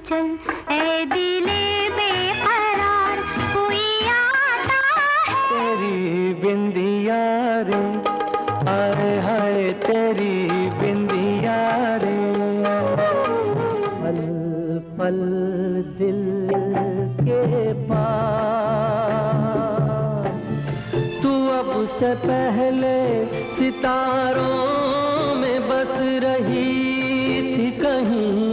चल ए दिले बेकरार कोई आता है। तेरी बिंदिया रे, हाय हाय तेरी बिंदिया रे, पल पल दिल के पास, तू अब से पहले सितारों में बस रही थी कहीं।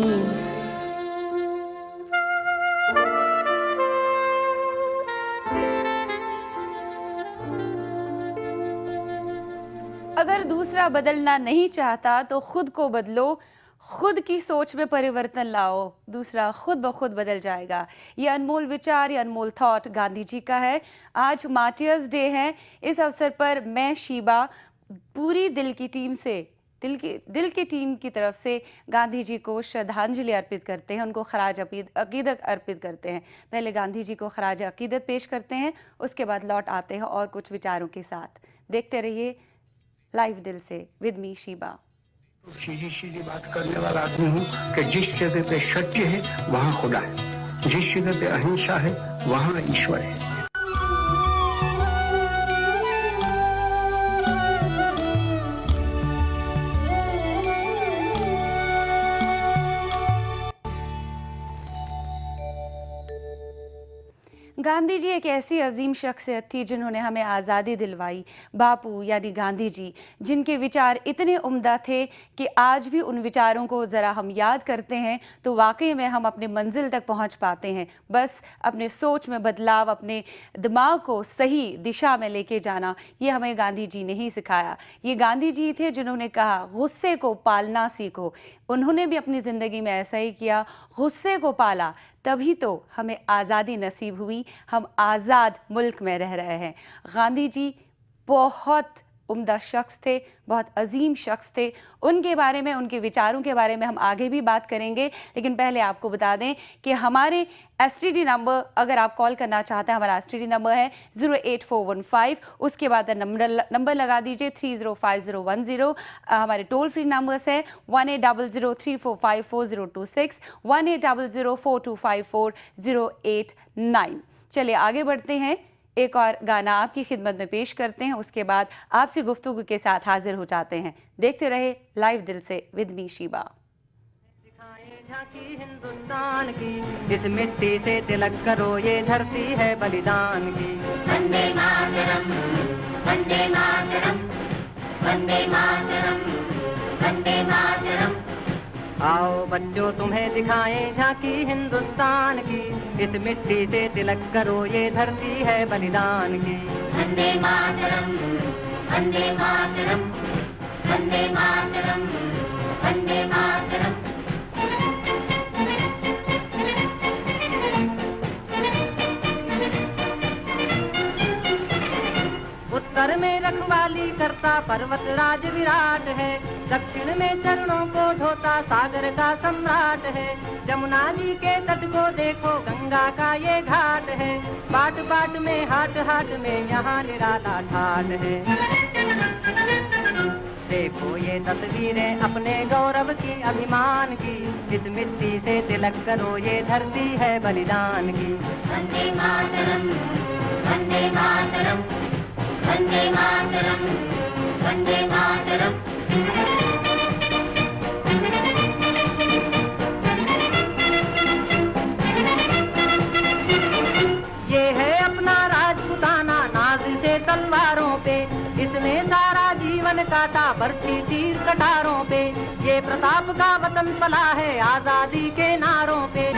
अगर दूसरा बदलना नहीं चाहता तो खुद को बदलो, खुद की सोच में परिवर्तन लाओ, दूसरा खुद ब खुद बदल जाएगा। ये अनमोल विचार, ये अनमोल थॉट गांधी जी का है। आज मार्टियर्स डे है। इस अवसर पर मैं शीबा पूरी दिल की टीम से दिल की टीम की तरफ से गांधी जी को श्रद्धांजलि अर्पित करते हैं, उनको खराज अकीदत अर्पित करते हैं। पहले गांधी जी को खराज अकीदत पेश करते हैं, उसके बाद लौट आते हैं और कुछ विचारों के साथ। देखते रहिए लाइव दिल से विद मी शीबा। सीधी सीधी बात करने वाला आदमी हूँ कि जिस जगह पे सत्य है वहाँ खुदा है, जिस जगह पे अहिंसा है वहाँ ईश्वर है। गांधी जी एक ऐसी अजीम शख्सियत थी जिन्होंने हमें आज़ादी दिलवाई। बापू यानी गांधी जी, जिनके विचार इतने उम्दा थे कि आज भी उन विचारों को ज़रा हम याद करते हैं तो वाकई में हम अपने मंजिल तक पहुंच पाते हैं। बस अपने सोच में बदलाव, अपने दिमाग को सही दिशा में लेके जाना, ये हमें गांधी जी ने ही सिखाया। ये गांधी जी थे जिन्होंने कहा गुस्से को पालना सीखो। उन्होंने भी अपनी ज़िंदगी में ऐसा ही किया, गुस्से को पाला, तभी तो हमें आज़ादी नसीब हुई, हम आज़ाद मुल्क में रह रहे हैं। गांधी जी बहुत उम्दा शख्स थे, बहुत अजीम शख्स थे। उनके बारे में, उनके विचारों के बारे में हम आगे भी बात करेंगे, लेकिन पहले आपको बता दें कि हमारे एसटीडी नंबर, अगर आप कॉल करना चाहते हैं, हमारा एसटीडी नंबर है 08415, उसके बाद नंबर लगा दीजिए 305010। हमारे टोल फ्री नंबर्स है 180034544026, 180042548089। चलिए आगे बढ़ते हैं, एक और गाना आपकी खिदमत में पेश करते हैं, उसके बाद आपसे गुफ्तगू के साथ हाजिर हो जाते हैं। देखते रहे लाइव दिल से विद मी शीबा। झांकी हिंदुस्तान की, इस मिट्टी से तिलक करो, ये धरती है बलिदान की। वंदे मातरम, वंदे मातरम, वंदे मातरम, वंदे मातरम। आओ बच्चों तुम्हें दिखाएं झांकी हिंदुस्तान की, इस मिट्टी से तिलक करो, ये धरती है बलिदान की। वंदे मातरम, वंदे मातरम, वंदे मातरम, वंदे मातरम। उत्तर में रखवाली करता पर्वत राज विराट है, दक्षिण में चरणों को धोता सागर का सम्राट है। जमुना जी के तट को देखो, गंगा का ये घाट है, बाट बाट में हाट हाट में यहाँ निराला ठाट है। देखो ये तस्वीरें अपने गौरव की, अभिमान की, इस मिट्टी से तिलक करो, ये धरती है बलिदान की। वंदे मातरम, वंदे मातरम, वंदे मातरम, वंदे मातरम। ये है अपना राजपुताना, नाज से तलवारों पे, इसने सारा जीवन काटा बरछी तीर कटारों पे। ये प्रताप का वतन पला है आजादी के नारों पे।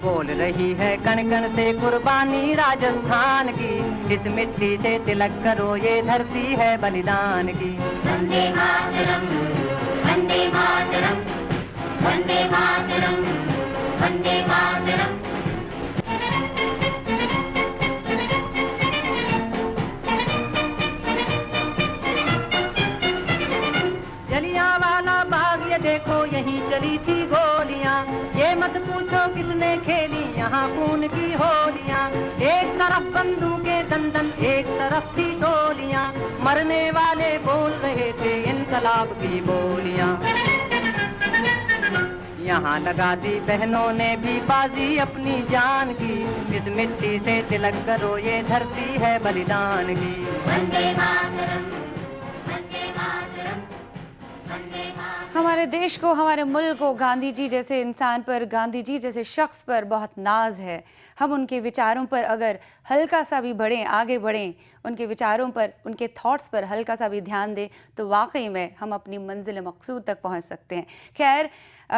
बोल रही है कण कण से कुर्बानी राजस्थान की, इस मिट्टी से तिलक करो, ये धरती है बलिदान की। वंदे मातरम, वंदे मातरम, वंदे मातरम, वंदे मातरम। जलियांवाला बाग ये देखो, यहीं चली थी गोलियां, ये मत पूछो किसने खेली यहाँ खून की होलियां। एक तरफ बंदूकें दंदन, एक तरफ थी गोलियां, मरने वाले बोल रहे थे इनकलाब की बोलियां। यहाँ लगा दी बहनों ने भी बाजी अपनी जान की, इस मिट्टी से तिलक करो ये धरती है बलिदान की। वंदे मातरम, वंदे मातरम, वंदे मातरम। हमारे देश को, हमारे मुल्क को गांधी जी जैसे इंसान पर, गांधी जी जैसे शख्स पर बहुत नाज है। हम उनके विचारों पर अगर हल्का सा भी बढ़ें, आगे बढ़ें, उनके विचारों पर, उनके थॉट्स पर हल्का सा भी ध्यान दें तो वाकई में हम अपनी मंजिल मकसूद तक पहुंच सकते हैं। खैर,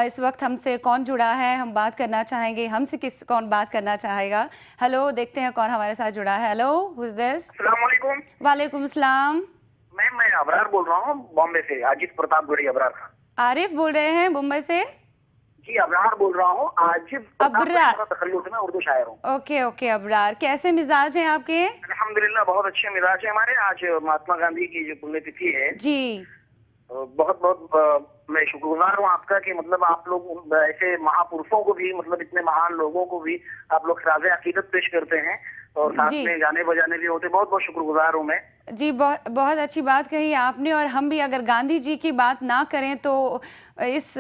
इस वक्त हमसे कौन जुड़ा है, हम बात करना चाहेंगे, हमसे कौन बात करना चाहेगा। हेलो, देखते हैं कौन हमारे साथ जुड़ा है। Hello, who is this? अस्सलाम वालेकुम। वालेकुम सलाम। मैं अबरार बोल रहा हूँ बॉम्बे से, आजिज प्रतापगढ़ी अबरार खान। आरिफ बोल रहे हैं मुंबई से? जी अबरार बोल रहा हूँ, आजिज अबरार। तखल्लुस में उर्दू शायर हूँ। ओके ओके अबरार, कैसे मिजाज हैं आपके? अल्हम्दुलिल्लाह बहुत अच्छे मिजाज है हमारे। आज महात्मा गांधी की जो पुण्यतिथि है, जी बहुत बहुत मैं शुक्रगुजार हूँ आपका कि मतलब आप लोग ऐसे महापुरुषों को भी, मतलब इतने महान लोगों को भी आप लोग खिराजे अकीदत पेश करते हैं और साथ जी। में गाने बजाने भी होते। बहुत बहुत शुक्रगुजार हूँ मैं। जी, बहुत अच्छी बात कही आपने। और हम भी अगर गांधी जी की बात ना करें तो इस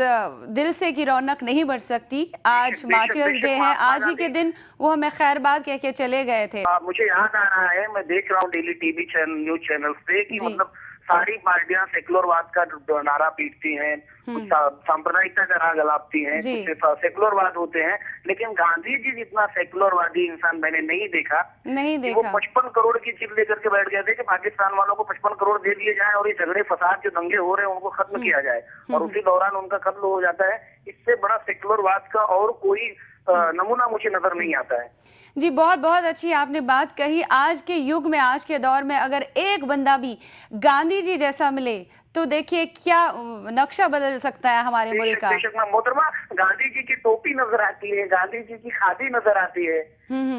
दिल से की रौनक नहीं बढ़ सकती। आज बेशक, मार्टियर्स बेशक, डे है, महात्मा आज ही के गांधी। दिन वो हमें खैरबाद कह के चले गए थे। मुझे याद आ रहा है, मैं देख रहा हूँ daily TV channel, news channel पे कि जी। मतलब सारी पार्टियां सेकुलरवाद का नारा पीटती हैं, कुछ सांप्रदायिकता का राग अलापती हैं, जी। कुछ सेकुलरवाद होते हैं, लेकिन गांधी जी जितना सेकुलरवादी इंसान मैंने नहीं देखा। नहीं कि वो देखा। 55 करोड़ की चिप लेकर के बैठ गए थे कि पाकिस्तान वालों को 55 करोड़ दे दिए जाए और ये झगड़े फसाद जो दंगे हो रहे हैं उनको खत्म किया जाए, और उसी दौरान उनका कत्ल हो जाता है। इससे बड़ा सेकुलरवाद का और कोई नमूना मुझे नजर नहीं आता है। जी, बहुत बहुत अच्छी आपने बात कही। आज के युग में, आज के दौर में अगर एक बंदा भी गांधी जी जैसा मिले तो देखिए क्या नक्शा बदल सकता है हमारे मुल्क का। बेशक मोहतरमा, गांधी जी की टोपी नजर आती है, गांधी जी की खादी नजर आती है,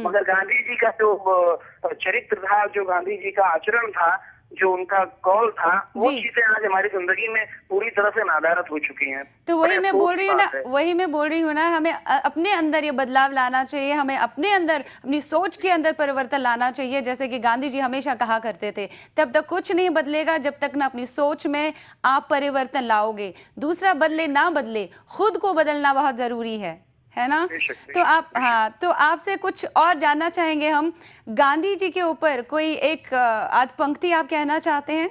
मगर गांधी जी का जो चरित्र था, जो गांधी जी का आचरण था, जो उनका कौल था, वो जी। चीजें आज हमारी जिंदगी में पूरी तरह से नादारत हो चुकी हैं। तो वही बड़े मैं अफसोस बोल की रही हूँ ना, बात है। वही मैं बोल रही हूँ ना, हमें अपने अंदर ये बदलाव लाना चाहिए, हमें अपने अंदर, अपनी सोच के अंदर परिवर्तन लाना चाहिए। जैसे कि गांधी जी हमेशा कहा करते थे, तब तक कुछ नहीं बदलेगा जब तक ना अपनी सोच में आप परिवर्तन लाओगे। दूसरा बदले ना बदले, खुद को बदलना बहुत जरूरी है ना? बेशक, तो आप, हाँ, तो आपसे कुछ और जानना चाहेंगे हम। गांधी जी के ऊपर कोई एक आध पंक्ति आप कहना चाहते हैं?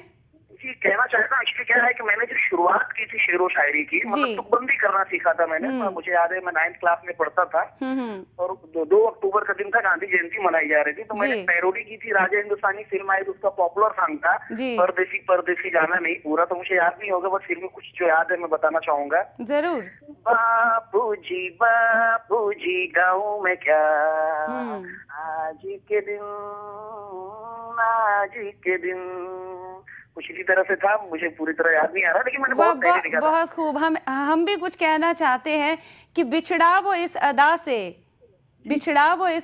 जी कहना चाहता हूँ, एक्चुअली क्या है कि मैंने जो शुरुआत की थी शेरो शायरी की, मतलब तुकबंदी करना सीखा था मैंने। मुझे याद है मैं 9th क्लास में पढ़ता था और 2 अक्टूबर का दिन था, गांधी जयंती मनाई जा रही थी, तो मैंने पैरोडी की थी। राजा हिंदुस्तानी फिल्म आई, उसका पॉपुलर सॉन्ग था परदेसी परदेसी, जाना नहीं पूरा तो मुझे याद नहीं होगा, बस फिल्म में कुछ जो याद है मैं बताना चाहूंगा। जरूर। बापूजी गाँव में क्या, आज के दिन कुछ इसी तरह से था, मुझे पूरी तरह याद नहीं आ रहा, लेकिन मैंने बहुत पहले लिखा था। बहुत खूब। हम भी कुछ कहना चाहते हैं कि बिछड़ा वो इस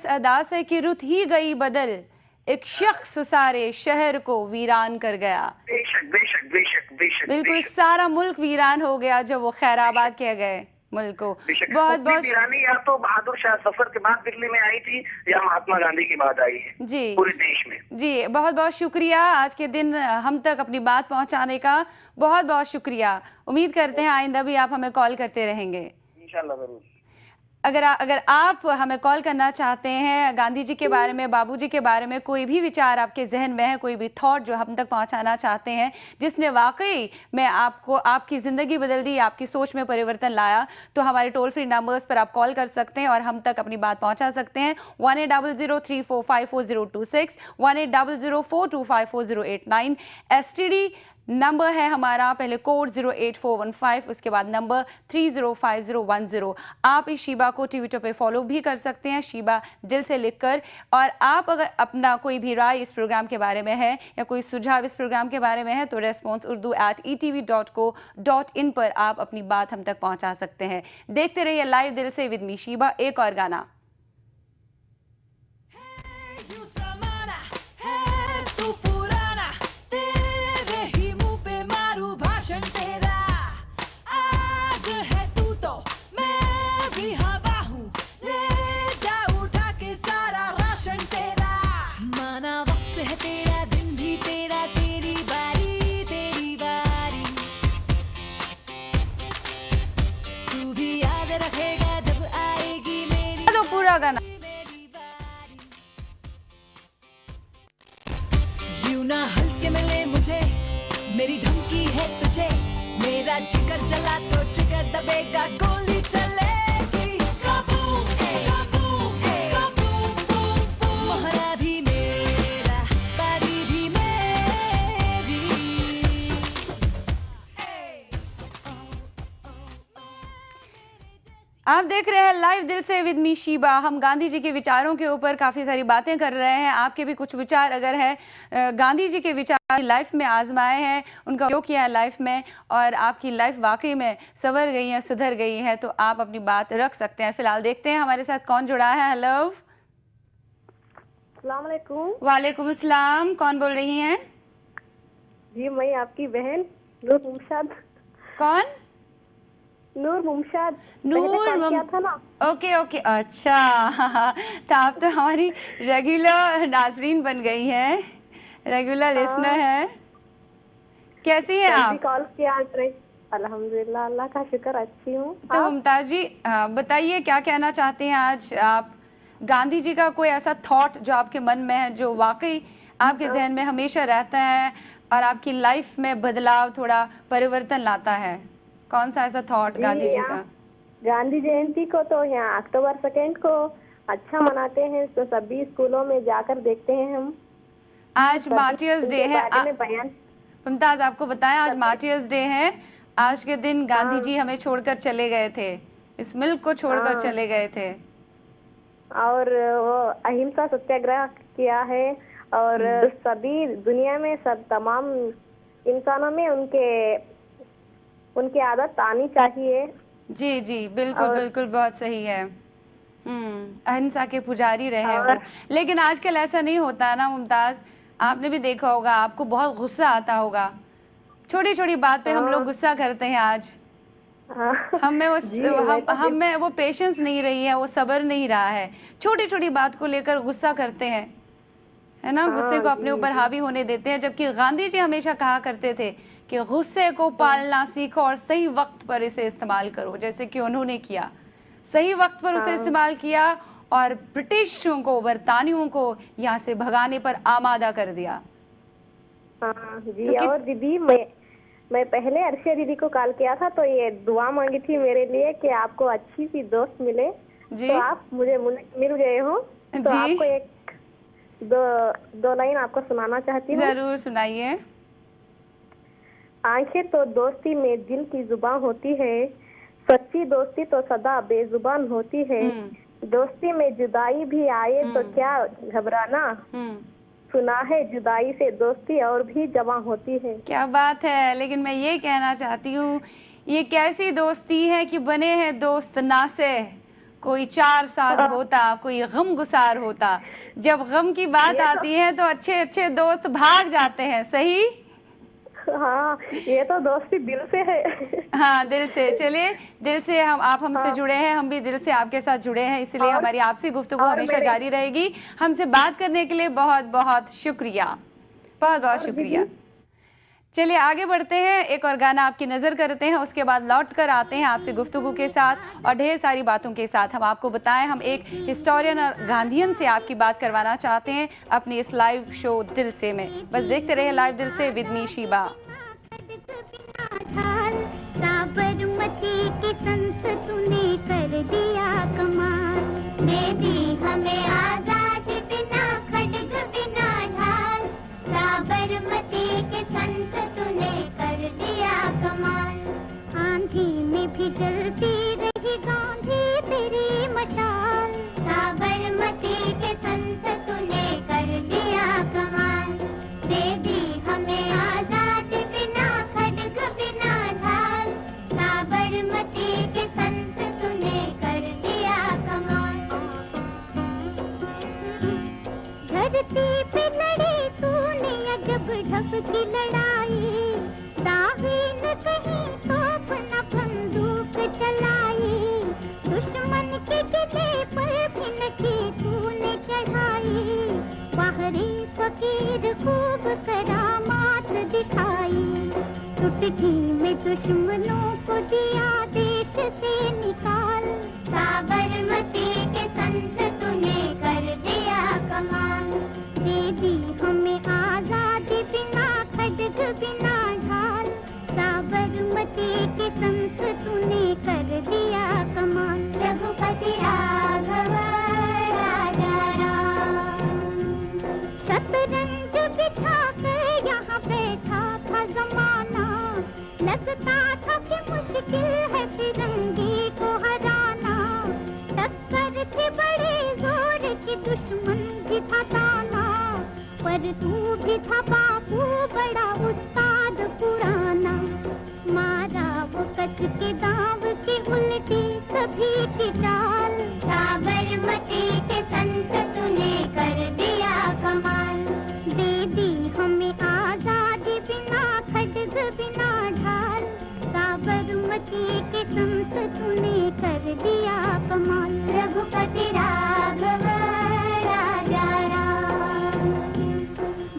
अदा से कि रुत ही गई बदल, एक शख्स सारे शहर को वीरान कर गया। बेशक बेशक बेशक बेशक बिल्कुल, सारा मुल्क वीरान हो गया जब वो खैराबाद कह गए मुल्क को। बहुत बहुत ईरानी या तो बहादुर शाह सफर के बाद दिल्ली में आई थी या महात्मा गांधी की बात आई है जी पूरे देश में। जी, बहुत बहुत शुक्रिया आज के दिन हम तक अपनी बात पहुंचाने का, बहुत बहुत शुक्रिया। उम्मीद करते हैं आइंदा भी आप हमें कॉल करते रहेंगे इंशाल्लाह जरूर। अगर आप हमें कॉल करना चाहते हैं, गांधी जी के बारे में, बाबूजी के बारे में कोई भी विचार आपके जहन में है, कोई भी थॉट जो हम तक पहुंचाना चाहते हैं, जिसने वाकई में आपको, आपकी ज़िंदगी बदल दी, आपकी सोच में परिवर्तन लाया, तो हमारे टोल फ्री नंबर्स पर आप कॉल कर सकते हैं और हम तक अपनी बात पहुंचा सकते हैं। 180034544026, 180042544089। STD नंबर है हमारा, पहले कोड 08415, उसके बाद नंबर 305010। आप इस शीबा को ट्विटर पे फॉलो भी कर सकते हैं, शीबा दिल से लिखकर। और आप अगर अपना कोई भी राय इस प्रोग्राम के बारे में है या कोई सुझाव इस प्रोग्राम के बारे में है तो responseurdu@etv.co.in पर आप अपनी बात हम तक पहुंचा सकते हैं। देखते रहिए लाइव दिल से विद मी शीबा। एक और गाना। तू भी याद के रखेगा जब आएगी मेरी तो पूरा गाना यूं ना हल्के में ले मुझे, मेरी धमकी है तुझे, मेरा जिगर जला तो जिगर दबेगा, गोली चलेगी, काबू काबू काबू मोहरा भी मेरा, बारी भी मेरी। आप देख रहे हैं लाइव दिल से विद मी शीबा। हम गांधी जी के विचारों के ऊपर काफ़ी सारी बातें कर रहे हैं। आपके भी कुछ विचार अगर है गांधी जी के विचार लाइफ में आजमाए हैं, उनका उपयोग किया है लाइफ में, और आपकी लाइफ वाकई में संवर गई है, सुधर गई है, तो आप अपनी बात रख सकते हैं। फिलहाल देखते हैं हमारे साथ कौन जुड़ा है। हेलो, अस्सलाम वालेकुम। वालेकुम अस्सलाम। कौन बोल रही हैं? जी मैं आपकी बहन नूर मुमशाद। कौन? नूर मुमशाद। नूर किया था ना। ओके ओके, अच्छा तो आप तो हमारी रेगुलर नाजरीन बन गई हैं, रेगुलर लिसनर है। कैसी हैं आप? कॉल किया। अल्हम्दुलिल्लाह, अल्लाह का शुक्र, अच्छी हूँ। तो मुमताज जी बताइए क्या कहना चाहते हैं आज आप? गांधी जी का कोई ऐसा थॉट जो आपके मन में है, जो वाकई आपके जहन में हमेशा रहता है और आपकी लाइफ में बदलाव, थोड़ा परिवर्तन लाता है? कौन सा ऐसा थॉट गांधी जी का? गांधी जयंती को तो यहाँ अक्टूबर 2 को अच्छा मनाते हैं, तो सभी स्कूलों में जाकर देखते हैं हम। आज मार्टियर्स डे है। मुमताज आपको बताएं, आज मार्टियर्स डे है। आज के दिन गांधी जी हमें छोड़कर चले गए थे, इस मुल्क को छोड़कर चले गए थे, और वो अहिंसा सत्याग्रह किया है, और सभी दुनिया में सब तमाम इंसानों में उनकी आदत आनी चाहिए। जी जी बिल्कुल बिल्कुल, बहुत सही है। अहिंसा के पुजारी रहे वो। लेकिन आजकल ऐसा नहीं होता है ना मुमताज, आपने भी देखा होगा, आपको बहुत गुस्सा आता होगा, छोटी छोटी बात पे हम लोग गुस्सा करते हैं। आज हमें वो पेशेंस नहीं रही है, वो सब्र नहीं रहा है, छोटी छोटी बात को लेकर गुस्सा करते हैं, है ना, गुस्से को अपने ऊपर हावी होने देते हैं। जबकि गांधी जी हमेशा कहा करते थे कि गुस्से को पालना सीखो और सही वक्त पर इसे इस्तेमाल करो, जैसे कि उन्होंने किया, सही वक्त पर उसे इस्तेमाल किया और ब्रिटिशों को, बरतानियों को यहाँ से भगाने पर आमादा कर दिया। जी तो और दीदी, मैं पहले अर्शिया दीदी को कॉल किया था, तो ये दुआ मांगी थी मेरे लिए कि आपको अच्छी सी दोस्त मिले जी। तो आप मुझे मिल गए हो, तो आपको एक दो लाइन आपको सुनाना चाहती हूँ। जरूर सुनाइए। आंखें तो दोस्ती में दिल की जुबान होती है, सच्ची दोस्ती तो सदा बेजुबान होती है, दोस्ती में जुदाई भी आए तो क्या घबराना, सुना है जुदाई से दोस्ती और भी जवां होती है। क्या बात है। लेकिन मैं ये कहना चाहती हूँ, ये कैसी दोस्ती है कि बने हैं दोस्त ना से, कोई चार साज होता, कोई गम गुसार होता, जब गम की बात आती है तो अच्छे अच्छे दोस्त भाग जाते हैं। सही? हाँ, ये तो दोस्ती दिल से है। हाँ, दिल से। चलिए, दिल से आप हमसे जुड़े हैं, हम भी दिल से आपके साथ जुड़े हैं, इसलिए हमारी आपसी गुफ्तगू हमेशा जारी रहेगी। हमसे बात करने के लिए बहुत बहुत शुक्रिया, बहुत बहुत शुक्रिया। चलिए आगे बढ़ते हैं, एक और गाना आपकी नज़र करते हैं, उसके बाद लौट कर आते हैं आपसे गुफ्तगू के साथ और ढेर सारी बातों के साथ। हम आपको बताएं, हम एक हिस्टोरियन और गांधीयन से आपकी बात करवाना चाहते हैं अपनी इस लाइव शो दिल से में। बस देखते रहे लाइव दिल से विद मी शीबा। साबरमती की संस तूने कर दिया कमाल, दे दी हमें आजाद बिना खड्ग बिना ढाल, साबरमती के संत तूने कर दिया कमाल, आंधी में भी जलती रही गांधी तेरी मशाल, साबरमती के संत तूने कर दिया कमाल, दे दी हमें आजाद बिना खड्ग बिना ढाल, साबरमती के संत तूने कर दिया कमाल, धरती पे लड़ी तूने अजब ढब की लड़ाई, दागी न कहीं तोप न बंदूक चलाई, दुश्मन के किले पर भी न की तूने चढ़ाई, बाहरी फकीर खूब करामात दिखाई, चुटकी में दुश्मनों को दिया देश से निकाल, सभी की चाल, साबरमती के संत तूने कर दिया कमाल। दे दी हमें आजादी बिना खड्ग बिना ढाल, साबरमती के संत तूने कर दिया कमाल। रघुपति राघव राजा राम,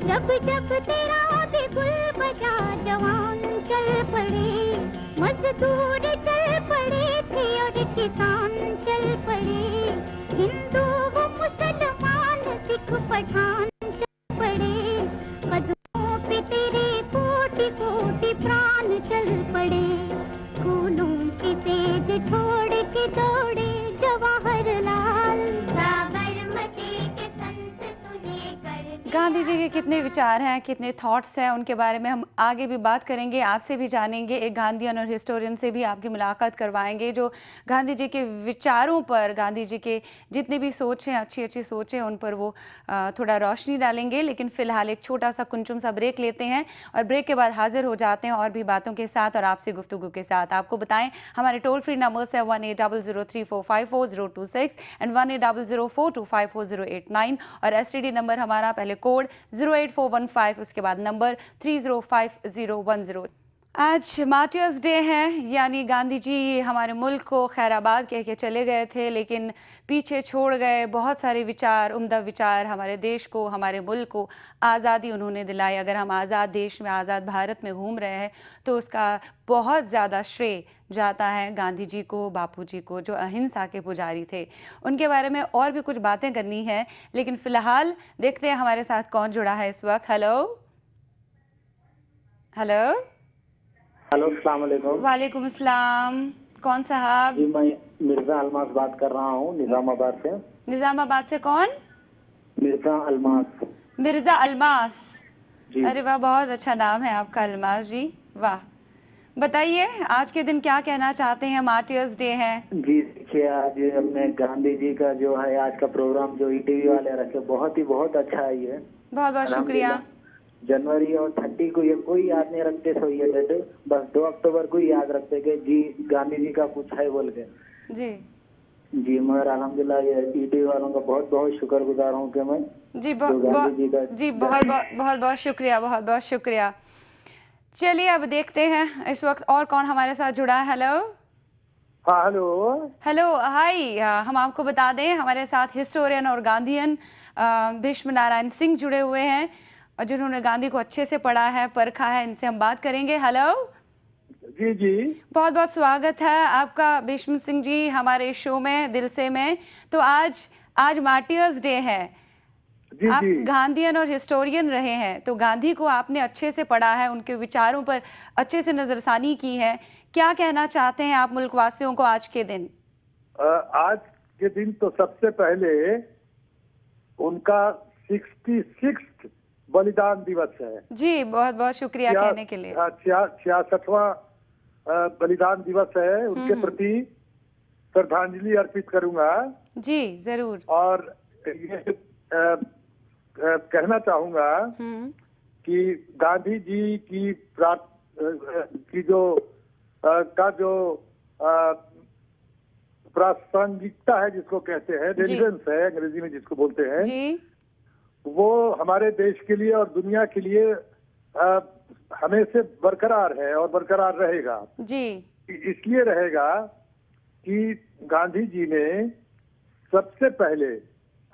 जब जब तेरा बिगुल बजा जवान चल पड़े, मजदूर चल पड़े थे और किसान चल पड़े, हिंदू व मुसलमान सिख पठान चल पड़े, कदमों पे तेरे कोटि कोटि प्राण चल पड़े। फूलों की तेज छोड़ के दौड़े जवाहरलाल, साबरमती के संत तूने कर दिया। गांधी जी के कितने विचार हैं, कितने थॉट्स हैं, उनके बारे में हम आगे भी बात करेंगे, आपसे भी जानेंगे। एक गांधीयन और हिस्टोरियन से भी आपकी मुलाकात करवाएंगे जो गांधी जी के विचारों पर, गांधी जी के जितने भी सोच हैं, अच्छी अच्छी सोचें, उन पर वो थोड़ा रोशनी डालेंगे। लेकिन फिलहाल एक छोटा सा कुंचुम सा ब्रेक लेते हैं और ब्रेक के बाद हाजिर हो जाते हैं और भी बातों के साथ और आपसे गुफ्तगू के साथ। आपको बताएं हमारे टोल फ्री नंबर्स है 180034544026 एंड 180042544089 और STD नंबर हमारा पहले कोड 08415, उसके बाद नंबर 305010। आज मार्टियर्स डे है, यानी गांधी जी हमारे मुल्क को खैराबाद कह के चले गए थे, लेकिन पीछे छोड़ गए बहुत सारे विचार, उम्दा विचार। हमारे देश को, हमारे मुल्क को आज़ादी उन्होंने दिलाई। अगर हम आज़ाद देश में, आज़ाद भारत में घूम रहे हैं तो उसका बहुत ज़्यादा श्रेय जाता है गांधी जी को, बापू जी को, जो अहिंसा के पुजारी थे। उनके बारे में और भी कुछ बातें करनी है, लेकिन फ़िलहाल देखते हैं हमारे साथ कौन जुड़ा है इस वक्त। हेलो हेलो हेलो, अस्सलाम वालेकुम। वालेकुम अस्सलाम। कौन साहब? जी, मैं मिर्जा अलमास बात कर रहा हूँ निजामाबाद से। निजामाबाद से कौन? मिर्जा अलमास। मिर्जा अलमास जी। अरे वाह, बहुत अच्छा नाम है आपका, अलमास जी, वाह। बताइए आज के दिन क्या कहना चाहते हैं, मार्टियर्स डे है। जी देखिए, आज अपने गांधी जी का जो है आज का प्रोग्राम जो ETV वाले रखे, बहुत अच्छा है ये। बहुत बहुत शुक्रिया। जनवरी और 30 को ये कोई याद नहीं रखते सो ये डेट, बस 2 अक्टूबर को ही याद रखते कि जी गांधी जी का कुछ है बोल के। जी जी, मगर अल्हम्दुलिल्लाह ये ETV वालों का बहुत बहुत शुक्रगुजार हूँ कि मैं जी बहुत शुक्रिया, बहुत बहुत शुक्रिया। चलिए अब देखते हैं इस वक्त और कौन हमारे साथ जुड़ा है। हेलो हाँ, हेलो हेलो हाय। हम आपको बता दें हमारे साथ हिस्टोरियन और गांधीयन भीष्म नारायण सिंह जुड़े हुए हैं और जिन्होंने गांधी को अच्छे से पढ़ा है, परखा है। इनसे हम बात करेंगे। हेलो जी जी, बहुत बहुत स्वागत है आपका भीष्म सिंह जी हमारे शो में, दिल से में। तो आज मार्टियर्स डे है। जी आप जी। गांधीयन और हिस्टोरियन रहे हैं, तो गांधी को आपने अच्छे से पढ़ा है, उनके विचारों पर अच्छे से नजरसानी की है। क्या कहना चाहते हैं आप मुल्कवासियों को आज के दिन? आज के दिन तो सबसे पहले उनका 66 बलिदान दिवस है। जी बहुत बहुत शुक्रिया कहने के लिए। 66वां बलिदान दिवस है, उनके प्रति श्रद्धांजलि अर्पित करूंगा। जी जरूर। और ये कहना चाहूंगा कि गांधी जी की जो प्रासंगिकता है, जिसको कहते हैं रेलिवेंस है अंग्रेजी में जिसको बोलते हैं जी, वो हमारे देश के लिए और दुनिया के लिए हमेशा बरकरार है और बरकरार रहेगा। जी इसलिए रहेगा कि गांधी जी ने सबसे पहले,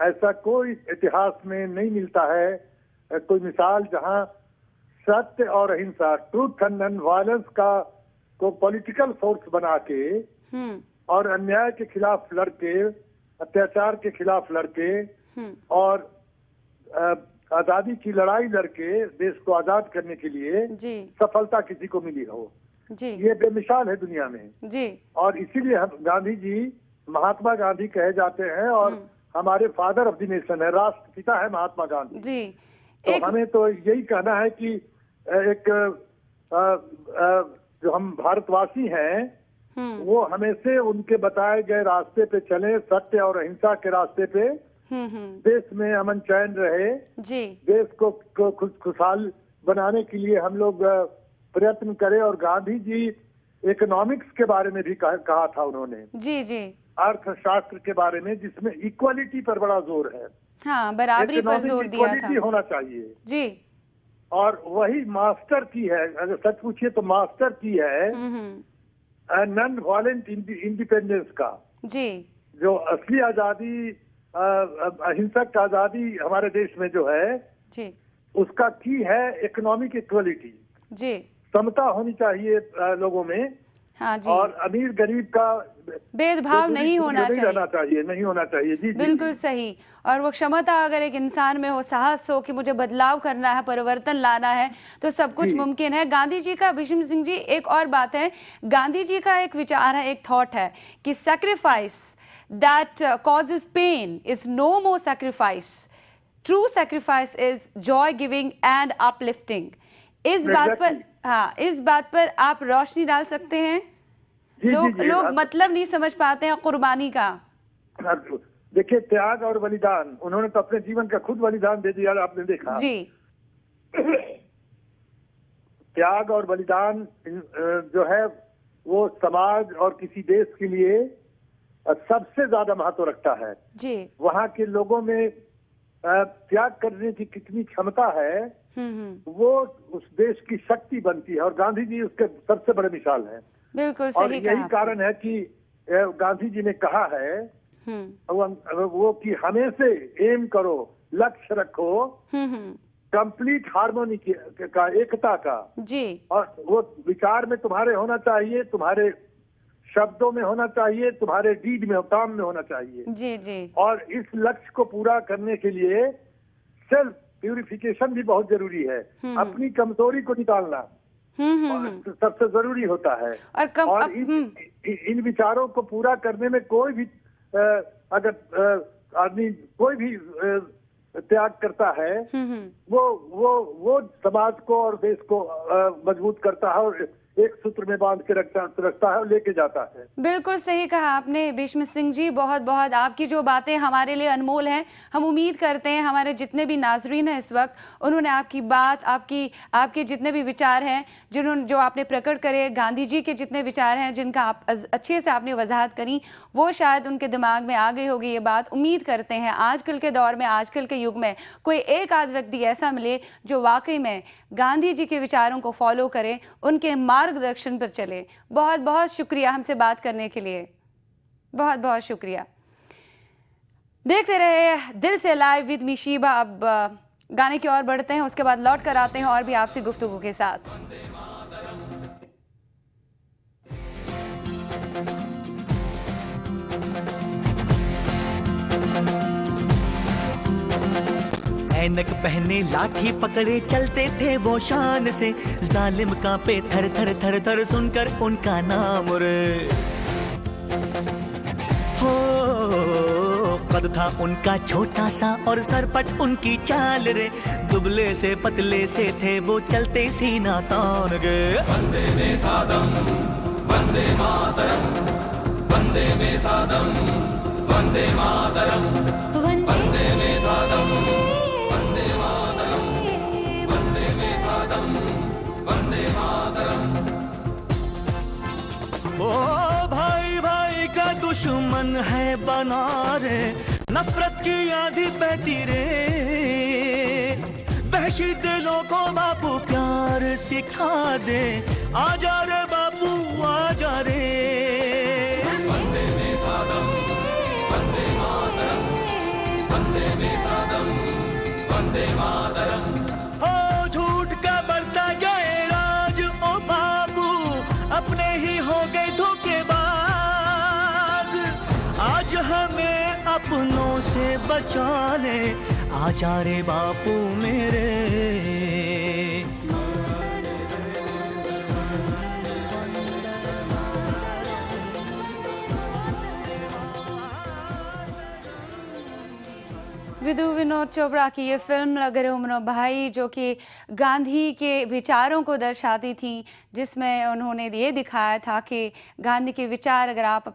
ऐसा कोई इतिहास में नहीं मिलता है कोई मिसाल जहां सत्य और अहिंसा, ट्रूथ एंड नॉन वायलेंस को पॉलिटिकल फोर्स बना के और अन्याय के खिलाफ लड़के, अत्याचार के खिलाफ लड़के और आजादी की लड़ाई लड़के देश को आजाद करने के लिए सफलता किसी को मिली हो, ये बेमिसाल है दुनिया में जी। और इसीलिए हम गांधी जी महात्मा गांधी कहे जाते हैं और हमारे फादर ऑफ द नेशन है, राष्ट्रपिता है महात्मा गांधी जी। तो हमें तो यही कहना है कि एक जो हम भारतवासी हैं वो हमेशा उनके बताए गए रास्ते पे चले, सत्य और अहिंसा के रास्ते पे, देश में अमन चैन रहे जी, देश को खुशहाल बनाने के लिए हम लोग प्रयत्न करें। और गांधी जी इकोनॉमिक्स के बारे में भी कहा था उन्होंने, जी जी, अर्थशास्त्र के बारे में, जिसमें इक्वालिटी पर बड़ा जोर है। हाँ, बराबरी पर जोर दिया था। इक्वालिटी होना चाहिए जी, और वही मास्टर की है, अगर सच पूछिए तो मास्टर की है नॉन वायलेंट इंडिपेंडेंस का। जी, जो असली आजादी, अहिंसक आजादी हमारे देश में जो है जी, उसका की है इकोनॉमिक इक्वलिटी। जी, समता होनी चाहिए लोगों में। हाँ जी, और अमीर गरीब का भेदभाव नहीं होना चाहिए, नहीं होना चाहिए। जी, बिल्कुल सही। और वो क्षमता अगर एक इंसान में हो, साहस हो कि मुझे बदलाव करना है, परिवर्तन लाना है, तो सब कुछ मुमकिन है। गांधी जी का, भीष्म सिंह जी, एक और बात है, गांधी जी का एक विचार है, एक थॉट है कि sacrifice that causes pain is no more sacrifice, true sacrifice is joy giving and uplifting. इस बात पर, हाँ, इस बात पर आप रोशनी डाल सकते हैं? लोग मतलब नहीं समझ पाते हैं कुर्बानी का। देखिए, त्याग और बलिदान, उन्होंने तो अपने जीवन का खुद बलिदान दे दिया, आपने देखा जी। त्याग और बलिदान जो है वो समाज और किसी देश के लिए सबसे ज्यादा महत्व रखता है जी। वहाँ के लोगों में त्याग करने की कितनी क्षमता है वो उस देश की शक्ति बनती है, और गांधी जी उसके सबसे बड़े मिसाल हैं। बिल्कुल सही। और यही कारण है कि गांधी जी ने कहा है वो कि हमें से एम करो, लक्ष्य रखो कंप्लीट हार्मोनी का, एकता का जी। और वो विचार में तुम्हारे होना चाहिए, तुम्हारे शब्दों में होना चाहिए, तुम्हारे डीड में, काम में होना चाहिए जी जी। और इस लक्ष्य को पूरा करने के लिए सेल्फ प्यूरिफिकेशन भी बहुत जरूरी है। अपनी कमजोरी को निकालना सबसे जरूरी होता है। और इन विचारों को पूरा करने में कोई भी अगर आदमी कोई भी त्याग करता है वो समाज को और देश को मजबूत करता है और एक सूत्र में बांध के रखता है और लेके जाता है। बिल्कुल सही कहा आपने भीष्म सिंह जी, बहुत बहुत आपकी जो बातें हमारे लिए अनमोल हैं। हम उम्मीद करते हैं हमारे जितने भी नाजरीन हैं इस वक्त, उन्होंने आपकी बात, आपके जितने भी विचार हैं जो आपने प्रकट करे, गांधी जी के जितने विचार हैं जिनका आप अच्छे से आपने वजाहत करी, वो शायद उनके दिमाग में आ गई होगी ये बात। उम्मीद करते हैं आजकल के दौर में, आजकल के युग में कोई एक आध व्यक्ति ऐसा मिले जो वाकई में गांधी जी के विचारों को फॉलो करे, उनके मार्गदर्शन पर चले। बहुत बहुत शुक्रिया हमसे बात करने के लिए, बहुत बहुत शुक्रिया। देखते रहे दिल से लाइव विद मी शीबा। अब गाने की ओर बढ़ते हैं, उसके बाद लौट कर आते हैं और भी आपसे गुफ्तगू के साथ। ऐनक पहने लाठी पकड़े चलते थे वो शान से, जालिम कांपे थर थर थर थर सुनकर उनका नाम रे। हो कद था उनका छोटा सा और सरपट उनकी चाल रे, दुबले से पतले से थे वो चलते सीना तान गए। वंदे में था दम वंदे मातरम, वंदे में था दम वंदे मातरम, वंदे में था दम ओ भाई भाई का दुश्मन है बना रे, नफरत की आंधी बहती रे, वहशी दिलों को बापू प्यार सिखा दे, आजा रे बापू आजा रे। वंदे में था दम वंदे मातरम, वंदे में था दम वंदे मातरम। ओ झूठ का बढ़ता जाए राज ओ बाबू, अपने ही हो गए धोखेबाज, आज हमें अपनों से बचा ले, आजा रे बापू मेरे। विदु विनोद चोपड़ा की ये फिल्म लगे उमरो भाई, जो कि गांधी के विचारों को दर्शाती थी, जिसमें उन्होंने ये दिखाया था कि गांधी के विचार अगर आप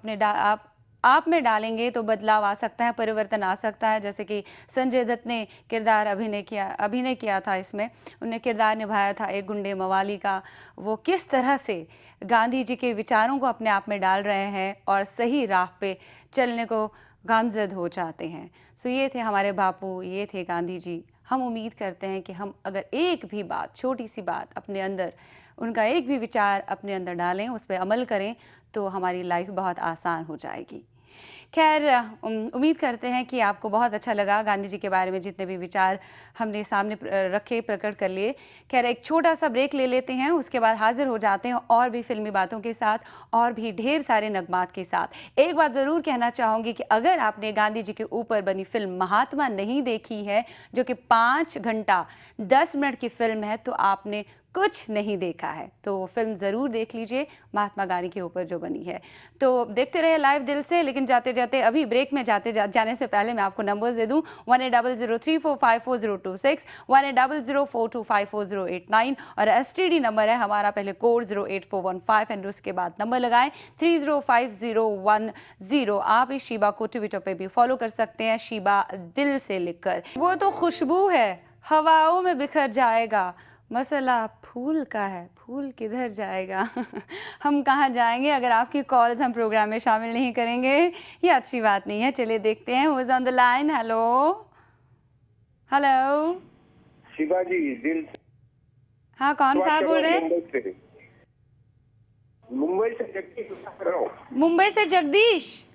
आप में डालेंगे तो बदलाव आ सकता है, परिवर्तन आ सकता है। जैसे कि संजय दत्त ने किरदार अभिनय किया था इसमें, उन्हें किरदार निभाया था एक गुंडे मवाली का। वो किस तरह से गांधी जी के विचारों को अपने आप में डाल रहे हैं और सही राह पे चलने को गामजद हो जाते हैं। सो ये थे हमारे बापू, ये थे गांधी जी। हम उम्मीद करते हैं कि हम अगर एक भी बात, छोटी सी बात अपने अंदर, उनका एक भी विचार अपने अंदर डालें, उस पर अमल करें, तो हमारी लाइफ बहुत आसान हो जाएगी। खैर, उम्मीद करते हैं कि आपको बहुत अच्छा लगा। गांधी जी के बारे में जितने भी विचार हमने सामने रखे, प्रकट कर लिए। खैर, एक छोटा सा ब्रेक ले लेते हैं, उसके बाद हाजिर हो जाते हैं और भी फिल्मी बातों के साथ, और भी ढेर सारे नगमात के साथ। एक बात ज़रूर कहना चाहूँगी कि अगर आपने गांधी जी के ऊपर बनी फिल्म महात्मा नहीं देखी है, जो कि 5 घंटा 10 मिनट की फिल्म है, तो आपने कुछ नहीं देखा है। तो वो फिल्म ज़रूर देख लीजिए, महात्मा गांधी के ऊपर जो बनी है। तो देखते रहे लाइव दिल से। लेकिन जाते जाते, अभी ब्रेक में जाने से पहले मैं आपको नंबर्स दे दूं, 180034544026, 180042544089, और STD नंबर है हमारा, पहले कोड 08415 एंड उसके बाद नंबर लगाएं 305010। आप इस शीबा को ट्विटर पे भी फॉलो कर सकते हैं, शीबा दिल से लिखकर। वो तो खुशबू है, हवाओं में बिखर जाएगा, मसला फूल का है, फूल किधर जाएगा। हम कहाँ जाएंगे अगर आपकी कॉल्स हम प्रोग्राम में शामिल नहीं करेंगे, ये अच्छी बात नहीं है। चलिए देखते हैं who is on the line. Hello hello Shivaji दिल। हाँ, कौन साहब बोल रहे हैं? मुंबई से जगदीश कर रहा हूँ। मुंबई से जगदीश।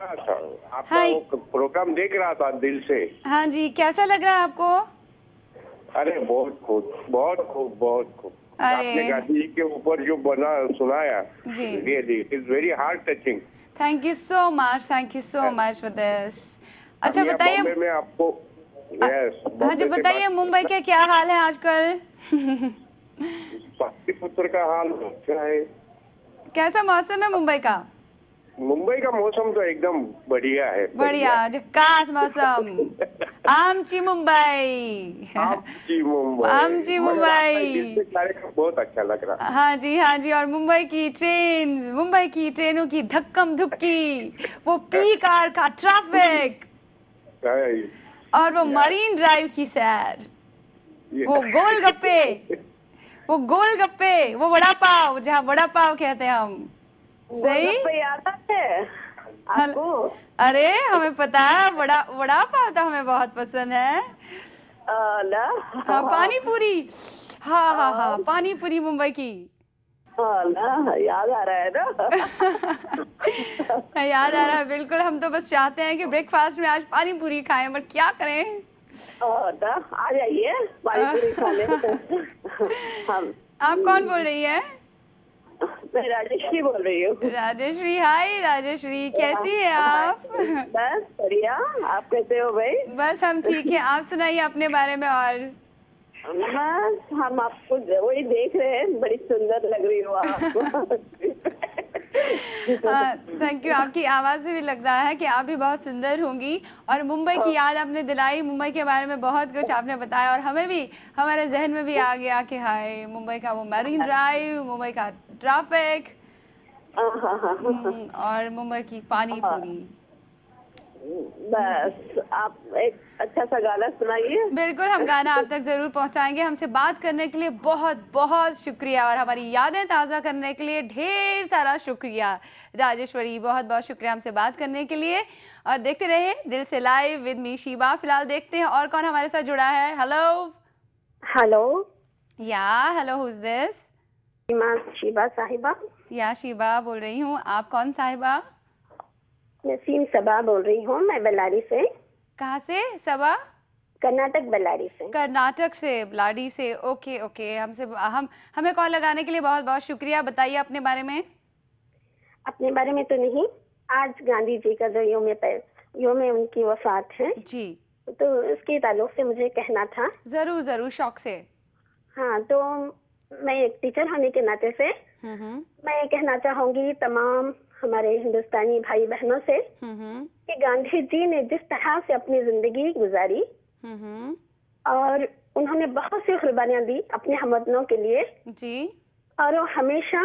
आपका प्रोग्राम देख रहा था दिल से। हाँ जी, कैसा लग रहा है आपको? अरे बहुत खूब, बहुत खूब, बहुत खूब। आपने गांधी जी के ऊपर जो बना सुनाया, really it is very heart touching. Thank you so much, thank you so much for this. अच्छा बताइए, मैं आपको हाँ जी बताइए, मुंबई का क्या हाल है आजकल? पाटलिपुत्र का हाल क्या है? कैसा मौसम है मुंबई का? मुंबई का मौसम तो एकदम बढ़िया है, बढ़िया, झकास मौसम। आमची मुंबई, आमची मुंबई, आमची मुंबई। बहुत अच्छा लग रहा। हाँ जी, हाँ जी। और मुंबई की ट्रेनों की धक्कम धुक्की, वो पीक आवर का ट्रैफिक, और वो मरीन ड्राइव की सैर, वो गोलगप्पे, वो वड़ा पाव, जहाँ वड़ा पाव कहते हैं हम। सही याद है आपको? अरे हमें पता है, वड़ा पाव तो हमें बहुत पसंद है। हाँ, पानी पूरी, हाँ, पानी पूरी मुंबई की। ना याद आ रहा है ना? याद आ रहा है, बिल्कुल। हम तो बस चाहते हैं कि ब्रेकफास्ट में आज पानी पूरी खाएं, बट क्या करें। आ जाइए पानी पूरी खाने। आप कौन बोल रही है? मैं राजेश्वरी बोल रही हूँ। राजेश्वरी, हाय राजेश्वरी, कैसी है आप? बस बढ़िया, आप कैसे हो भाई? बस हम ठीक हैं, आप सुनाइए अपने बारे में। और बस हम आपको वही देख रहे हैं, बड़ी सुंदर लग रही हो आप। थैंक यू, आपकी आवाज़ से भी लग रहा है कि आप भी बहुत सुंदर होंगी। और मुंबई की याद आपने दिलाई, मुंबई के बारे में बहुत कुछ आपने बताया, और हमें भी, हमारे जहन में भी आ गया कि हाय, मुंबई का वो मरीन ड्राइव, मुंबई का ट्रैफिक, और मुंबई की पानी पूरी। बस आप एक अच्छा सा गाना सुनाइए। बिल्कुल, हम गाना आप तक जरूर पहुंचाएंगे। हमसे बात करने के लिए बहुत बहुत शुक्रिया, और हमारी यादें ताज़ा करने के लिए ढेर सारा शुक्रिया राजेश्वरी, बहुत बहुत शुक्रिया हमसे बात करने के लिए। और देखते रहे दिल से लाइव विद मी शीबा। फिलहाल देखते हैं और कौन हमारे साथ जुड़ा है। Hello hello, who is this? Sheeba साहिबा। या शीबा बोल रही हूँ, आप कौन साहिबा? नसीम सबा बोल रही हूँ, मैं बल्लारी से। कहाँ से सबा? कर्नाटक, बल्लारी से। कर्नाटक से, बल्लारी से। ओके ओके, हमें कॉल लगाने के लिए बहुत बहुत शुक्रिया। बताइए अपने बारे में। अपने बारे में तो नहीं, आज गांधी जी का जो योम उनकी वफात है जी, तो उसके ताल्लुक से मुझे कहना था। जरूर जरूर, शौक से। हाँ, तो मैं एक टीचर होने के नाते से मैं ये कहना चाहूंगी तमाम हमारे हिंदुस्तानी भाई बहनों से कि गांधी जी ने जिस तरह से अपनी जिंदगी गुजारी और उन्होंने बहुत सी कुर्बानियां दी अपने हमवतनों के लिए जी, और वो हमेशा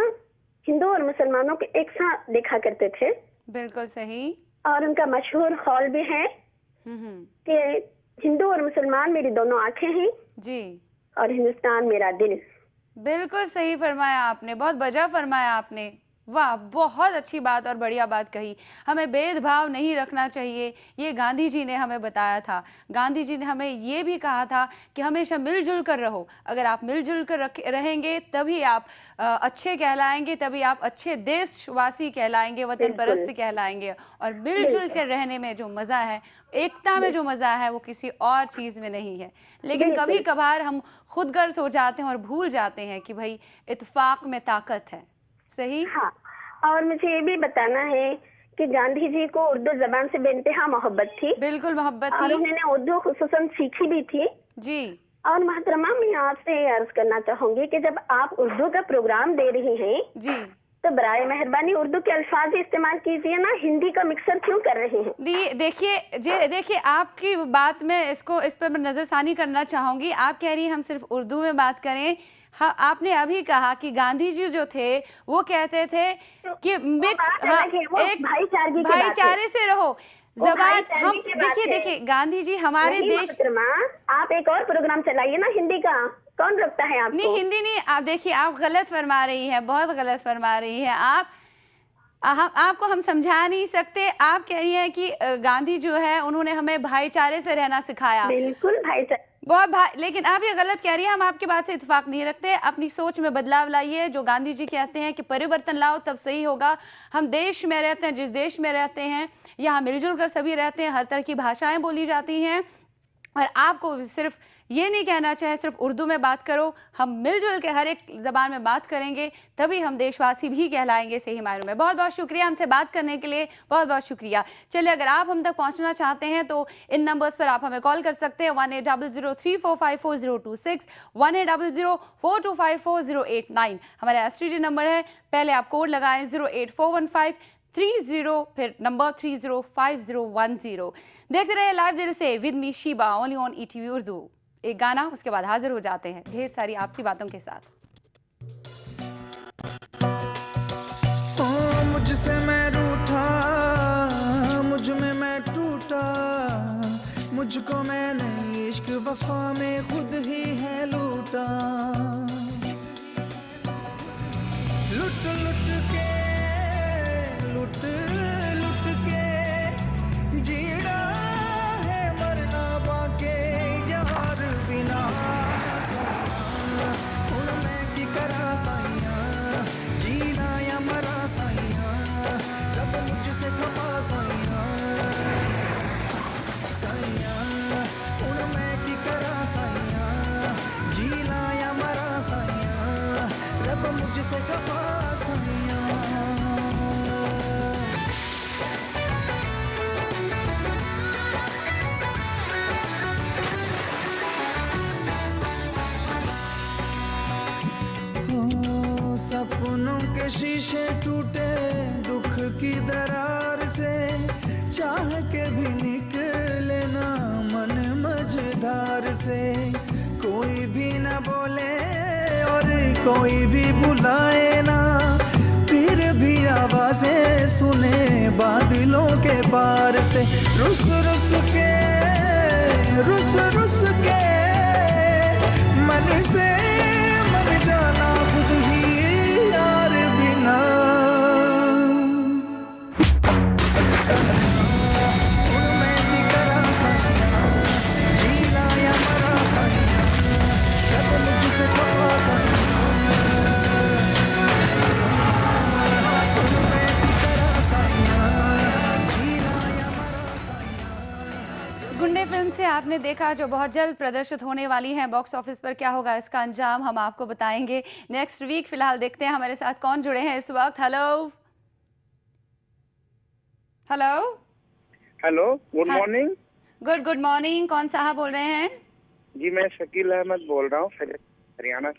हिंदू और मुसलमानों को एक साथ देखा करते थे बिल्कुल सही। और उनका मशहूर कौल भी है कि हिंदू और मुसलमान मेरी दोनों आंखें हैं जी, और हिंदुस्तान मेरा दिल। बिल्कुल सही फरमाया आपने, बहुत बजा फरमाया आपने। वाह, बहुत अच्छी बात और बढ़िया बात कही। हमें भेदभाव नहीं रखना चाहिए, ये गांधी जी ने हमें बताया था। गांधी जी ने हमें ये भी कहा था कि हमेशा मिलजुल कर रहो। अगर आप मिलजुल कर रहेंगे तभी आप अच्छे कहलाएंगे, तभी आप अच्छे देशवासी कहलाएंगे, वतन परस्त कहलाएंगे। और मिलजुल कर रहने में जो मज़ा है, एकता में जो मज़ा है, वो किसी और चीज़ में नहीं है। लेकिन कभी कभार हम खुदगर्ज हो जाते हैं और भूल जाते हैं कि भाई इत्तेफाक में ताकत है। सही। हाँ, और मुझे ये भी बताना है कि गांधी जी को उर्दू जबान से बेइंतहा मोहब्बत थी। बिल्कुल मोहब्बत थी। और उन्होंने उर्दू खुसूसन सीखी भी थी जी। और मोहतरमा, मैं आपसे अर्ज करना चाहूंगी कि जब आप उर्दू का प्रोग्राम दे रही हैं जी, तो बराए मेहरबानी उर्दू के अल्फाज इस्तेमाल कीजिए ना, हिंदी का मिक्सर क्यों कर रहे हैं? देखिए आपकी बात में इस पर मैं नजरसानी करना चाहूंगी। आप कह रही हैं हम सिर्फ उर्दू में बात करें। हाँ, आपने अभी कहा कि गांधी जी जो थे वो कहते थे कि मिक्स, एक भाईचारे से रहो। जबान हम देखिए गांधी जी हमारे देश। आप एक और प्रोग्राम चलाइए ना हिंदी का, कौन रोकता है आपको? नहीं, हिंदी नहीं। आप देखिए, आप गलत फरमा रही हैं, बहुत गलत फरमा रही हैं आप। आपको हम समझा नहीं सकते। आप कह रही हैं कि गांधी जो है उन्होंने हमें भाईचारे से रहना सिखाया। बिल्कुल भाईचारे, लेकिन आप ये गलत कह रही हैं। हम आपकी बात से इत्तेफाक नहीं रखते। अपनी सोच में बदलाव लाइए। जो गांधी जी कहते हैं कि परिवर्तन लाओ तब सही होगा। हम देश में रहते हैं, जिस देश में रहते हैं यहाँ मिलजुल कर सभी रहते हैं, हर तरह की भाषाएं बोली जाती हैं। और आपको सिर्फ ये नहीं कहना चाहिए सिर्फ उर्दू में बात करो। हम मिलजुल के हर एक ज़बान में बात करेंगे तभी हम देशवासी भी कहलाएंगे सही मायनों में। बहुत बहुत शुक्रिया हमसे बात करने के लिए, बहुत बहुत शुक्रिया। चलिए, अगर आप हम तक पहुंचना चाहते हैं तो इन नंबर्स पर आप हमें कॉल कर सकते हैं 180034544026, 180042544089 हमारा STD नंबर है। पहले आप कोड लगाएं 0841530, फिर नंबर 305010। देखते रहे लाइव दिल से with me Sheeba, only on ETV Urdu. एक गाना, उसके बाद हाजिर हो जाते हैं ढेर सारी आपसी बातों के साथ। मुझसे मैं रूठा, मुझ में मैं टूटा, मुझको मैंने इश्क वफा में खुद ही है लूटा। लुट लुट के जीना है, मरना बाके यार बिना। हुण मैं की करा साइया, जीना या मरा साइया, रब मुझसे खपा साइया। हुण मैं की करा साइया, जीना या मरा साइया, रब मुझसे खपा साइया। सपनों के शीशे टूटे दुख की दरार से, चाह के भी निकले ना मन मझधार से। कोई भी ना बोले और कोई भी बुलाए ना, फिर भी आवाजें सुने बादलों के पार से। रुस रुस के मन से मर जाना खुद ही यार बिना। मैं भी करा साइया, जीना या मरा साइया, जब मुझसे खपा साइया। मैं भी करा साइया, जीना या मरा साइया। गुंडे फिल्म से आपने देखा जो बहुत जल्द प्रदर्शित होने वाली है। बॉक्स ऑफिस पर क्या होगा इसका अंजाम हम आपको बताएंगे नेक्स्ट वीक। फिलहाल देखते हैं हमारे साथ कौन जुड़े हैं इस वक्त। Hello good morning. Good morning. कौन साहब बोल रहे हैं? जी, मैं शकील अहमद बोल रहा हूँ हरियाणा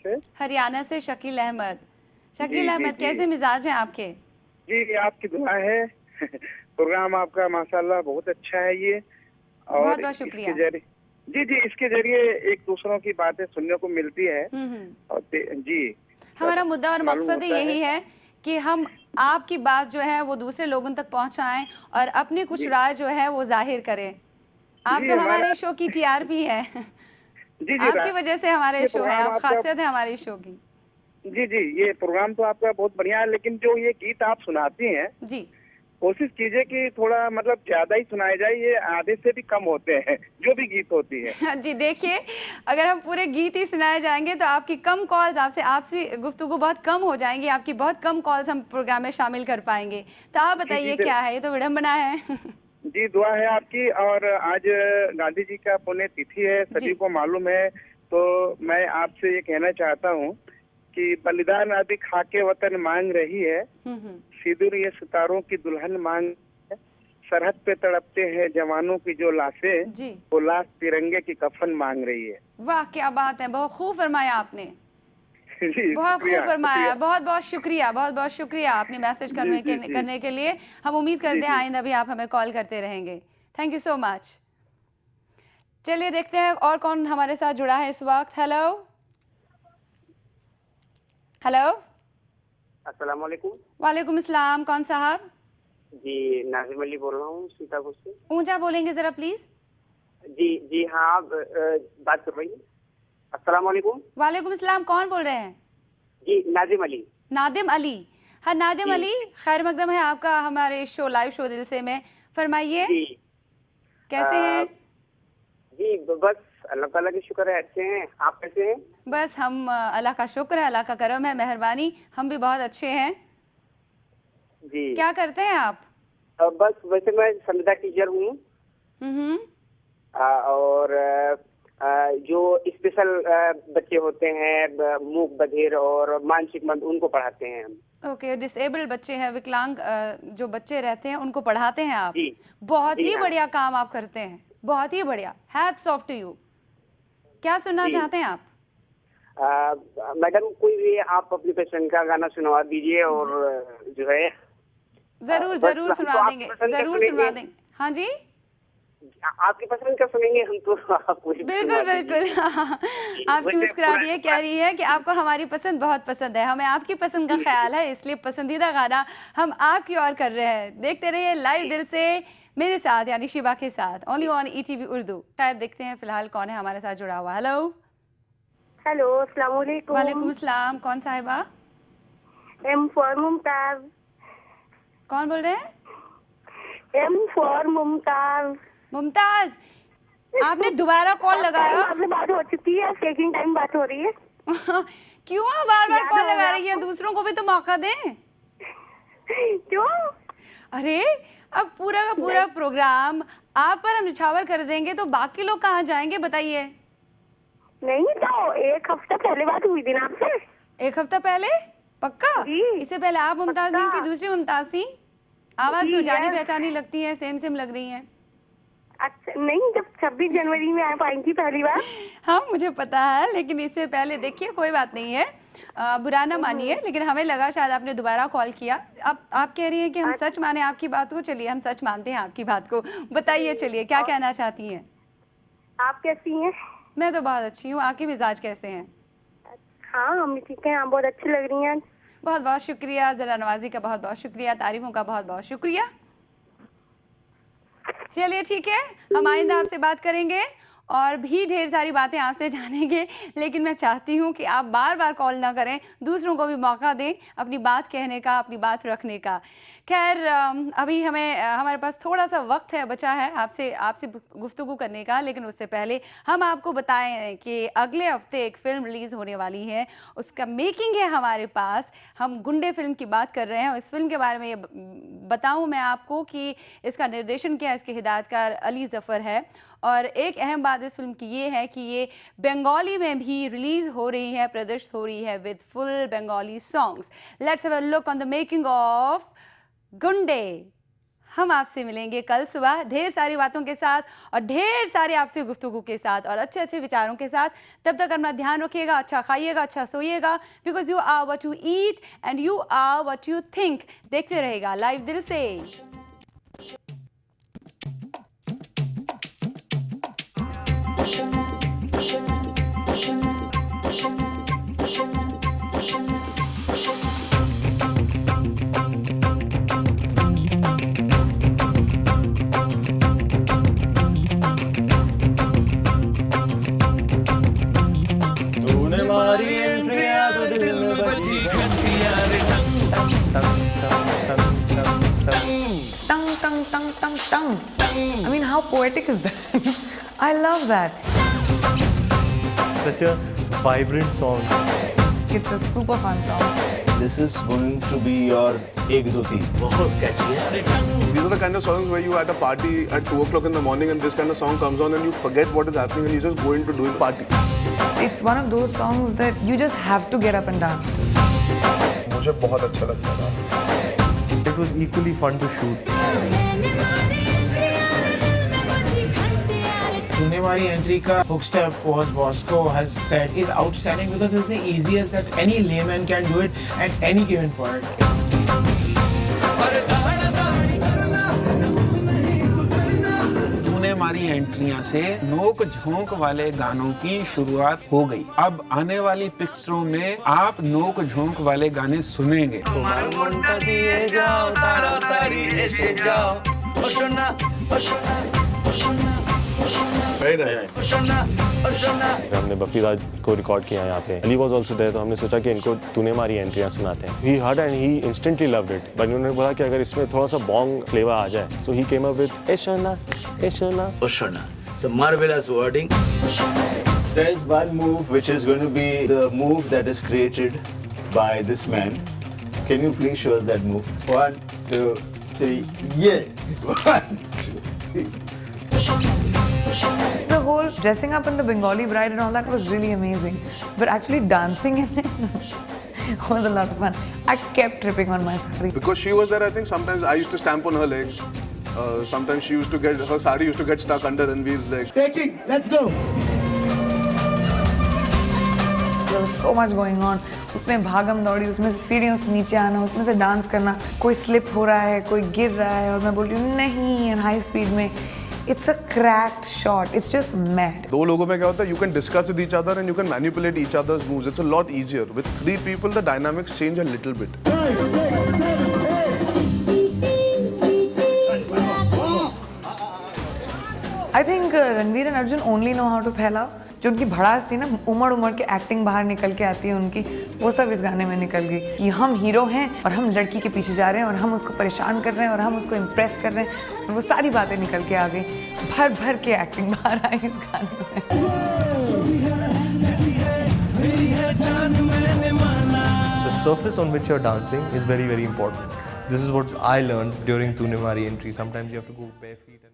से। शकील अहमद, कैसे मिजाज हैं आपके? जी, आपकी दुआ है। प्रोग्राम आपका माशाल्लाह बहुत अच्छा है ये, और बहुत शुक्रिया। इसके जरिए एक दूसरों की बातें सुनने को मिलती है। और जी, हमारा मुद्दा और मकसद यही है कि हम आपकी बात जो है वो दूसरे लोगों तक पहुंचाएं और अपनी कुछ राय जो है वो जाहिर करें। आप तो हमारे शो की टीआरपी है। आपकी वजह से हमारे शो है, आप खासियत है हमारे शो की। जी जी, ये प्रोग्राम तो आपका बहुत बढ़िया है, लेकिन जो ये गीत आप सुनाती हैं जी, कोशिश कीजिए कि थोड़ा मतलब ज्यादा ही सुनाए जाए, ये आधे से भी कम होते हैं जो भी गीत होती है। जी देखिए, अगर हम पूरे गीत ही सुनाए जाएंगे तो आपकी कम कॉल्स, आपसे गुफ्तगू बहुत कम हो जाएंगी, आपकी बहुत कम कॉल्स हम प्रोग्राम में शामिल कर पाएंगे। तो आप बताइए क्या है, ये तो विडम्बना है। जी, दुआ है आपकी। और आज गांधी जी का पुण्य तिथि है, सभी को मालूम है, तो मैं आपसे ये कहना चाहता हूँ कि बलिदान अभी खाके वतन मांग रही है, सिंदूर ये सितारों की दुल्हन मांग है, सरहद पे तड़पते हैं जवानों की जो लाशें, वो लाश तिरंगे की कफन मांग रही है। वाह क्या बात है, बहुत खूब फरमाया आपने। बहुत खूब फरमाया, बहुत बहुत शुक्रिया, बहुत बहुत शुक्रिया आपने मैसेज करने के लिए। हम उम्मीद करते हैं आइंदा भी आप हमें कॉल करते रहेंगे। Thank you so much. चलिए देखते हैं और कौन हमारे साथ जुड़ा है इस वक्त। हेलो हेलो, अस्सलाम वालेकुम। वालेकुम अस्सलाम, कौन साहब? जी नाजिम अली बोल रहा हूँ सीतापुर से। ऊंचा बोलेंगे जरा प्लीज। जी जी हाँ, आप बात कर रही हैं। अस्सलाम वालेकुम। वालेकुम अस्सलाम, कौन बोल रहे हैं? जी नाजिम अली। नादिम अली, हाँ नादिम अली, खैर मकदम है आपका हमारे शो लाइव शो दिल से में। फरमाइए कैसे हैं? जी बस अल्लाह ताला की शुक्र है, अच्छे हैं। आप कैसे हैं? बस हम अल्लाह का शुक्र है, अल्लाह का करम है, मेहरबानी, हम भी बहुत अच्छे हैं। जी क्या करते हैं आप? बस वैसे मैं संविदा टीचर हूँ, और जो स्पेशल बच्चे होते हैं, मूक बधिर और मानसिक मंद, उनको पढ़ाते हैं हम। ओके, डिसेबल्ड बच्चे हैं, विकलांग जो बच्चे रहते हैं उनको पढ़ाते हैं आप। जी, बहुत जी, ही हाँ। बढ़िया काम आप करते हैं, बहुत ही बढ़िया। Hats off to you. क्या सुनना चाहते हैं आप? मैडम कोई भी आप अपनी पसंद का गाना सुनवा दीजिए, और जो है जरूर जरूर सुनवा देंगे, जरूर सुनवा देंगे। हाँ जी, आपकी पसंद का सुनेंगे हम तो। बिल्कुल बिल्कुल। आपकी मुस्कुराहट ये कह रही है कि आपको हमारी पसंद बहुत पसंद है, हमें आपकी पसंद का ख्याल है, इसलिए पसंदीदा गाना हम आपकी ओर कर रहे हैं। देखते रहिए लाइव दिल से मेरे साथ, यानी शिबा के साथ, ओनली ऑन ईटीवी उर्दू। शायद देखते हैं फिलहाल कौन है हमारे साथ जुड़ा हुआ। हेलो हेलो, अस्सलाम वालेकुम। वालेकुम अस्सलाम, कौन साहिबा? M for Mumtaz. कौन बोल रहे हैं? M for Mumtaz. मुमताज, आपने दोबारा कॉल लगाया? आपसे बात हो चुकी है, सेकंड टाइम बात हो रही है। क्यों बार बार कॉल लगा रही है? दूसरों को भी तो मौका दें। क्यों? अरे अब पूरा का पूरा प्रोग्राम आप पर हम निछावर कर देंगे तो बाकी लोग कहाँ जाएंगे बताइए? नहीं तो एक हफ्ता पहले बात हुई थी ना आपसे। एक हफ्ता पहले? पक्का? इससे पहले आप मुमताज नहीं थी, दूसरी मुमताज थी। आवाज तो जानी पहचानी लगती है, सेम सेम लग रही है। अच्छा नहीं, जब 26 जनवरी में आप आई थी पहली बार। हाँ मुझे पता है, लेकिन इससे पहले देखिए कोई बात नहीं है, बुरा ना मानिए, लेकिन हमें लगा शायद आपने दोबारा कॉल किया। आप कह रही हैं कि हम सच माने आपकी बात को। चलिए हम सच मानते हैं आपकी बात को। बताइए चलिए क्या कहना चाहती हैं? आप कैसी हैं? मैं तो बहुत अच्छी हूँ, आपके मिजाज कैसे हैं? हाँ हम भी ठीक हैं, आप बहुत अच्छी लग रही हैं। बहुत बहुत शुक्रिया, जरा नवाजी का बहुत बहुत शुक्रिया, तारीफों का बहुत बहुत शुक्रिया। चलिए ठीक है, हम आइंदा आपसे बात करेंगे और भी ढेर सारी बातें आपसे जानेंगे, लेकिन मैं चाहती हूँ कि आप बार बार कॉल ना करें, दूसरों को भी मौका दें अपनी बात कहने का, अपनी बात रखने का। खैर अभी हमारे पास थोड़ा सा वक्त है बचा है आपसे गुफ्तगू करने का, लेकिन उससे पहले हम आपको बताएं कि अगले हफ्ते एक फिल्म रिलीज होने वाली है, उसका मेकिंग है हमारे पास। हम गुंडे फिल्म की बात कर रहे हैं और इस फिल्म के बारे में ये बताऊं मैं आपको कि इसका निर्देशन किया, इसके हिदायतकार अली जफ़र है। और एक अहम बात इस फिल्म की ये है कि ये बंगाली में भी रिलीज हो रही है, प्रदर्शित हो रही है with full Bengali songs. Let's have a look on the making of गुंडे। हम आपसे मिलेंगे कल सुबह ढेर सारी बातों के साथ और ढेर सारे आपसे गुफ्तगू के साथ और अच्छे अच्छे विचारों के साथ। तब तक अपना ध्यान रखिएगा, अच्छा खाइएगा, अच्छा सोइएगा, because you are what you eat and you are what you think. देखते रहेगा लाइव दिल से। tung tung tung. I mean, how poetic is that? I love that. Such a vibrant song. It's a super fun song. This is going to be your Ek Do Teen. बहुत catchy है. These are the kind of songs where you at a party at 2 o'clock in the morning and this kind of song comes on and you forget what is happening and you just go into doing party. It's one of those songs that you just have to get up and dance. मुझे बहुत अच्छा लगता था. It was equally fun to shoot. तूने मारी entry का hook step was Bosco has said is outstanding because it's the easiest that any layman can do it at any given point. तूने मारी एंट्रियां से नोक झोंक वाले गानों की शुरुआत हो गई. अब आने वाली पिक्चरों में आप नोक झोंक वाले गाने सुनेंगे. हमने बप्पी राज को रिकॉर्ड किया यहाँ पे. अली वाज आल्सो देयर, तो हमने सोचा कि इनको तूने मारी एंट्रियां सुनाते हैं. He heard and he instantly loved it. But उन्होंने बोला कि अगर इसमें थोड़ा सा बॉन्ग फ्लेवर आ जाए, so he came up with Eshona Eshona Oshona. It's a marvelous wording. There is one move which is going to be the move that is created by this man. Can you please show us that move? 1, 2, 3, yeah. 1, 2, 3. The whole dressing up in the Bengali bride and all that was really amazing. But actually dancing in it was a lot of fun. I kept tripping on my sari. Because she was there, I think sometimes I used to stamp on her legs. Sometimes she used to get, her sari used to get stuck under Ranveer's legs. Taking, let's go. There was so much going on. उसमें भागम दौड़ी, उसमें से सीढ़ियों से नीचे आना, उसमें से डांस करना, कोई स्लिप हो रहा है, कोई गिर रहा है और मैं बोल रही हूँ नहीं, हाई स्पीड में. It's a cracked shot. It's just mad. दो लोगों में क्या होता है? You can discuss with each other and you can manipulate each other's moves. It's a lot easier. With 3 people, the dynamics change a little bit. I think Ranveer and Arjun only know how to फैलाओ. जो उनकी भड़ास थी ना, उमड़ के acting बाहर निकल के आती है उनकी, वो सब इस गाने में निकल गई. कि हम हीरो हैं और हम लड़की के पीछे जा रहे हैं और हम उसको परेशान कर रहे हैं और हम उसको इम्प्रेस कर रहे हैं. वो सारी बातें निकल के आ गई. भर के एक्टिंग बाहर आई इस गाने में. The surface on which you're dancing is very, very important. This is what I learned during Tune Mari entry. Sometimes you have to go bare feet.